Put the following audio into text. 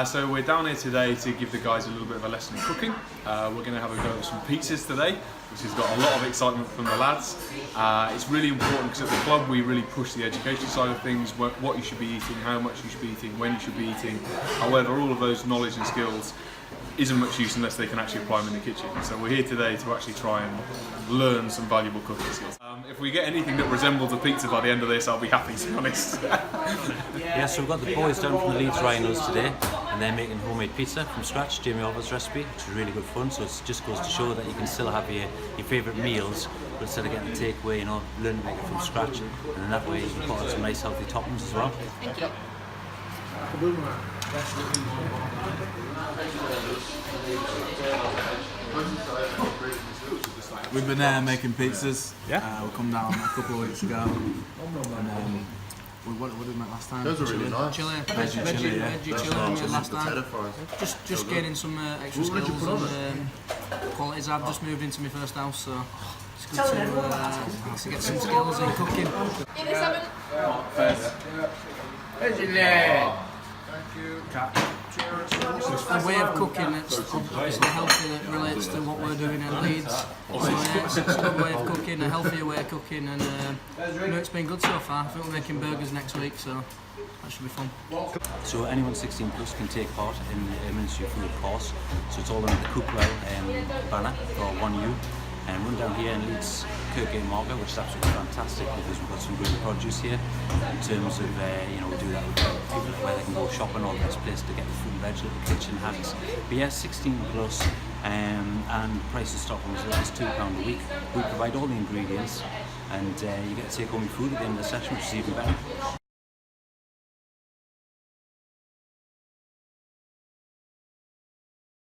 So we're down here today to give the guys a little bit of a lesson in cooking. We're going to have a go at some pizzas today, which has got a lot of excitement from the lads. It's really important because at the club we really push the education side of things, what you should be eating, how much you should be eating, when you should be eating. However, all of those knowledge and skills isn't much use unless they can actually apply them in the kitchen. So we're here today to actually try and learn some valuable cooking skills. If we get anything that resembles a pizza by the end of this, I'll be happy, to be honest. Yeah, so we've got the boys down from the Leeds Rhinos today, and they're making homemade pizza from scratch, Jamie Oliver's recipe, which is really good fun. So it just goes to show that you can still have your favourite meals, but instead of getting the takeaway, learn to make it from scratch, and in that way you can put on some nice healthy toppings as well. Thank you. We've been making pizzas. Yeah. We come down a couple of weeks ago. And, what did we make last time? Those are really nice. Veggie chilli we made last time. Just gaining some extra skills and qualities. I've just moved into my first house, so it's good to get some skills in cooking. In the 7. A way of cooking that's obviously healthy, that relates to what we're doing in Leeds. So yeah, it's a good way of cooking, a healthier way of cooking, and it's been good so far. I think we're making burgers next week, so that should be fun. So anyone 16 plus can take part in the Ministry of Food course. So it's all under the Cookwell banner for 1U. And run down here in Leeds Market, which is absolutely fantastic because we've got some great produce here in terms of, we do that with people where they can go shopping, or the best place to get the fruit and veg that the kitchen has. But yeah, 16 plus, and prices start from as little as £2 a week. We provide all the ingredients, and you get to take home your food at the end of the session, which is even better.